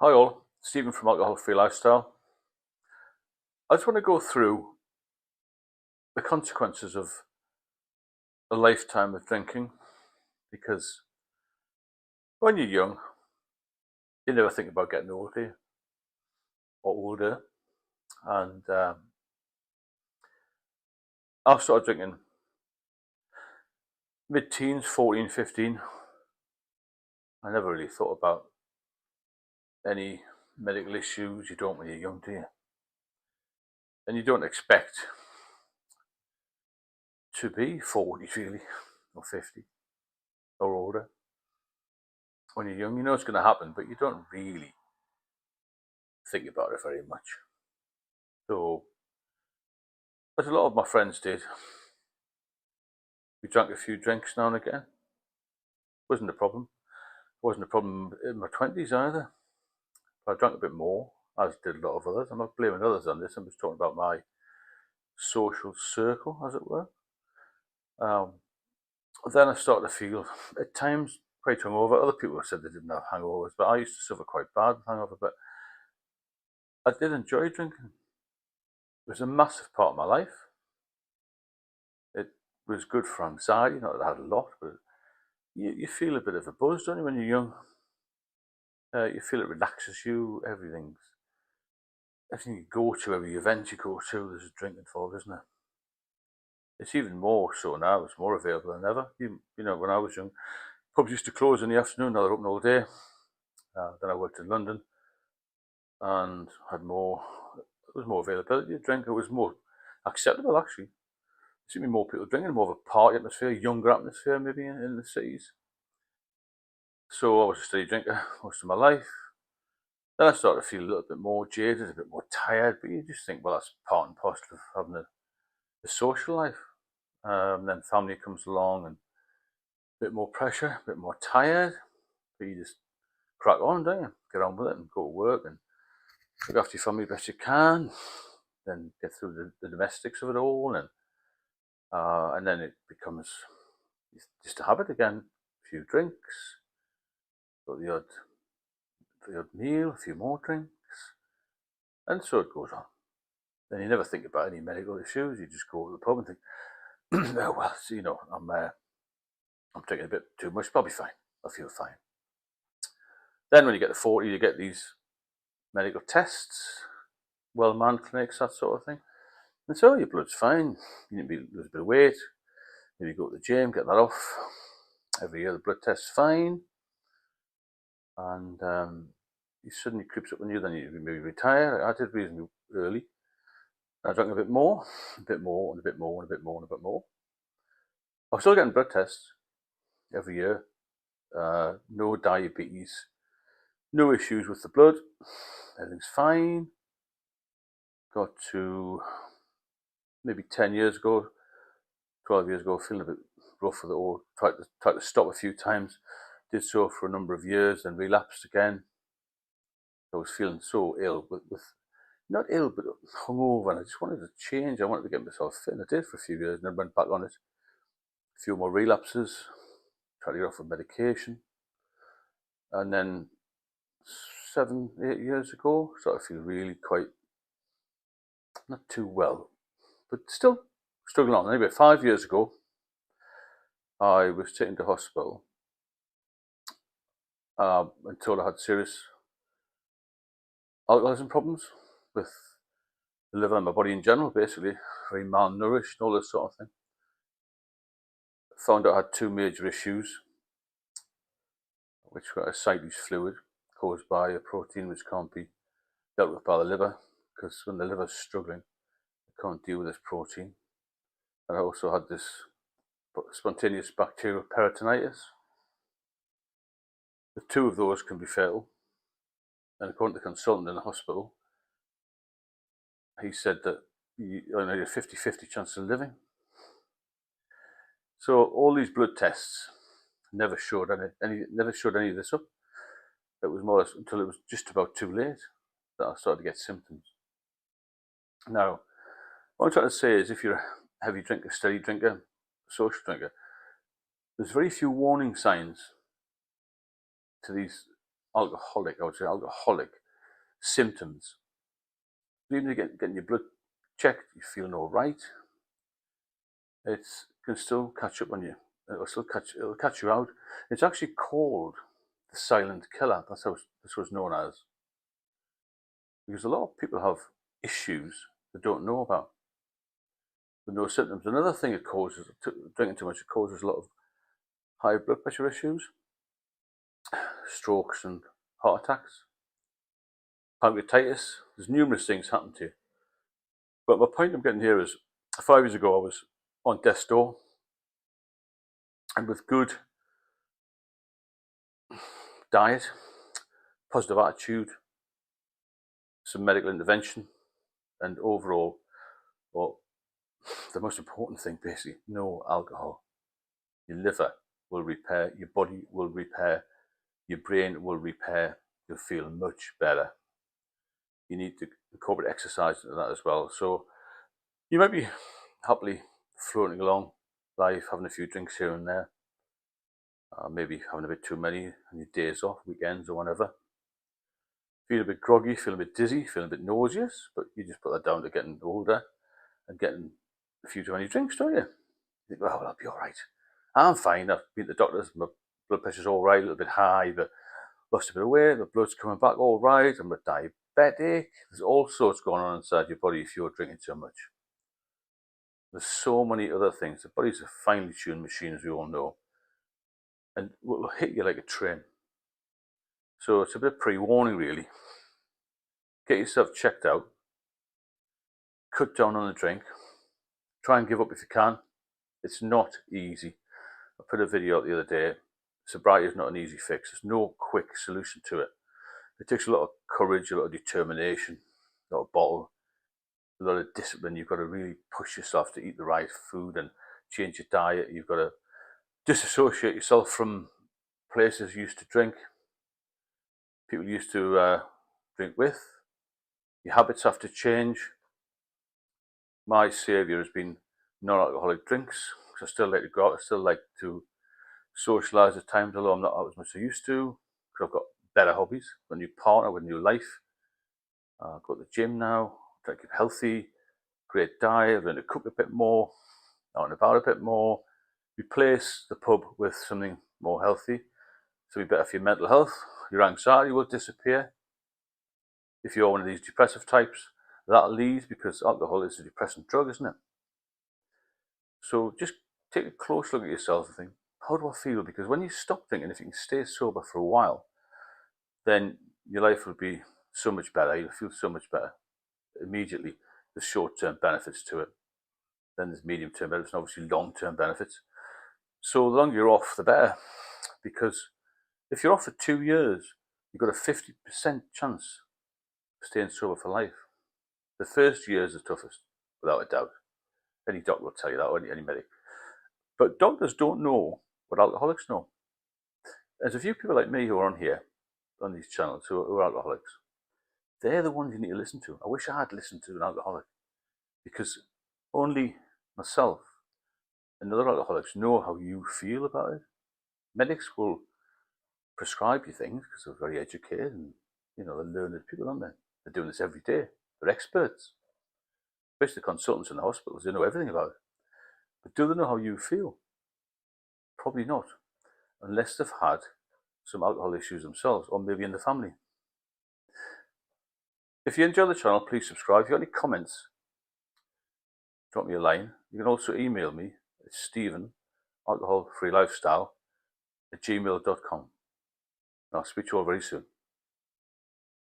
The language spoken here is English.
Hi all, Stephen from Alcohol Free Lifestyle. I just want to go through the consequences of a lifetime of drinking because when you're young, you never think about getting older or older. And I started drinking mid-teens, 14, 15. I never really thought about any medical issues. You don't when you're young, do you? And you don't expect to be 40 really, or 50 or older. When you're young, you know it's going to happen, but you don't really think about it very much. So, as a lot of my friends did, we drank a few drinks now and again. Wasn't a problem. Wasn't a problem in my 20s either. I drank a bit more, as did a lot of others. I'm not blaming others on this. I'm just talking about my social circle, as it were. Um, then I started to feel, at times, quite hungover. Other people have said they didn't have hangovers, but I used to suffer quite bad with hangover. But I did enjoy drinking. It was a massive part of my life. It was good for anxiety. Not that I had a lot, but you feel a bit of a buzz, don't you, when you're young? You feel it relaxes you. Everything you go to, every event you go to, there's a drink involved, isn't there? It's even more so now. It's more available than ever. You know, when I was young, pubs used to close in the afternoon. Now they're open all day. Then I worked in London and had more. There was more availability of drink. It was more acceptable actually. There seemed to be more people drinking, more of a party atmosphere, younger atmosphere maybe in the cities. So I was a steady drinker most of my life. Then I started to feel a little bit more jaded, a bit more tired. But you just think, well, that's part and parcel of having a social life. Then family comes along and a bit more pressure, a bit more tired. But you just crack on, don't you? Get on with it and go to work and look after your family best you can. Then get through the domestics of it all, and then it becomes just a habit again. A few drinks, got the odd meal, a few more drinks, and so it goes on. Then you never think about any medical issues. You just go to the pub and think, oh, well, so, I'm taking a bit too much. I'll be fine. I'll feel fine. Then when you get to 40, you get these medical tests, well-manned clinics, that sort of thing. And so your blood's fine. You need to lose a bit of weight. Maybe go to the gym, get that off. Every year the blood test's fine. And you suddenly creeps up on you, then you maybe retire. I did reasonably early. I drank a bit more, and a bit more, and a bit more, and a bit more, and a bit more. I was still getting blood tests every year. No diabetes, no issues with the blood. Everything's fine. Got to maybe 10 years ago, 12 years ago, feeling a bit rough with it all. Tried to stop a few times. Did so for a number of years, then relapsed again. I was feeling so ill, with not ill, but hungover, and I just wanted to change. I wanted to get myself fit, and I did for a few years, and then went back on it. A few more relapses, tried to get off of medication, and then 7, 8 years ago, started to feel really quite not too well, but still struggling on. Anyway, 5 years ago, I was taken to hospital until I had serious alcoholism problems with the liver and my body in general, basically, very malnourished, all this sort of thing. Found out I had two major issues, which were a ascites fluid caused by a protein which can't be dealt with by the liver, because when the liver's struggling, it can't deal with this protein. And I also had this spontaneous bacterial peritonitis. The two of those can be fatal. And according to the consultant in the hospital, he said that you only had a 50-50 chance of living. So all these blood tests never showed any of this up. It was more or less until it was just about too late that I started to get symptoms. Now, what I'm trying to say is if you're a heavy drinker, steady drinker, social drinker, there's very few warning signs to these alcoholic, I would say alcoholic symptoms, even getting your blood checked, you're feeling all right, it can still catch up on you. It'll catch you out. It's actually called the silent killer. That's what it's known as. Because a lot of people have issues they don't know about, with no symptoms. Another thing it causes, drinking too much, it causes a lot of high blood pressure issues, strokes and heart attacks, pancreatitis. There's numerous things happen to you. But my point I'm getting here is 5 years ago I was on death's door, and with good diet, positive attitude, some medical intervention, and overall, well, the most important thing basically, no alcohol. Your liver will repair, your body will repair, your brain will repair, you'll feel much better. You need to incorporate exercise into that as well. So you might be happily floating along life, having a few drinks here and there, maybe having a bit too many on your days off, weekends or whatever. Feeling a bit groggy, feeling a bit dizzy, feeling a bit nauseous, but you just put that down to getting older and getting a few too many drinks, don't you? You think, well, I'll be all right. I'm fine. I've been to the doctors, my blood pressure's all right, a little bit high, but lost a bit of weight, the blood's coming back all right, I'm a diabetic. There's all sorts going on inside your body if you're drinking too much. There's so many other things. The body's a finely tuned machine, as we all know, and it will hit you like a train. So it's a bit of pre-warning, really. Get yourself checked out, cut down on the drink, try and give up if you can. It's not easy. I put a video out the other day. Sobriety is not an easy fix. There's no quick solution to it. It takes a lot of courage, a lot of determination, a lot of bottle, a lot of discipline. You've got to really push yourself to eat the right food and change your diet. You've got to disassociate yourself from places you used to drink, people you used to drink with. Your habits have to change. My saviour has been non-alcoholic drinks, because I still like to go out. I still like to socialise at times, although I'm not out as much as I used to, because I've got better hobbies, got a new partner with a new life. Go to the gym now, try to keep healthy, great diet, learn to cook a bit more, out and about a bit more. Replace the pub with something more healthy. So it'll be better for your mental health. Your anxiety will disappear. If you're one of these depressive types, that'll leave, because alcohol is a depressant drug, isn't it? So just take a close look at yourself and think, how do I feel? Because when you stop drinking, if you can stay sober for a while, then your life will be so much better. You'll feel so much better immediately. There's short-term benefits to it. Then there's medium-term benefits and obviously long-term benefits. So the longer you're off, the better. Because if you're off for 2 years, you've got a 50% chance of staying sober for life. The first year is the toughest, without a doubt. Any doctor will tell you that, or any medic. But doctors don't know what alcoholics know. There's a few people like me who are on here, on these channels, who are alcoholics. They're the ones you need to listen to. I wish I had listened to an alcoholic, because only myself and other alcoholics know how you feel about it. Medics will prescribe you things because they're very educated and, they're learned people, aren't they? They're doing this every day. They're experts. Especially the consultants in the hospitals, they know everything about it. But do they know how you feel? Probably not, unless they've had some alcohol issues themselves, or maybe in the family. If you enjoy the channel, please subscribe. If you have any comments, drop me a line. You can also email me at Stephen, alcoholfreelifestyle@gmail.com. I'll speak to you all very soon.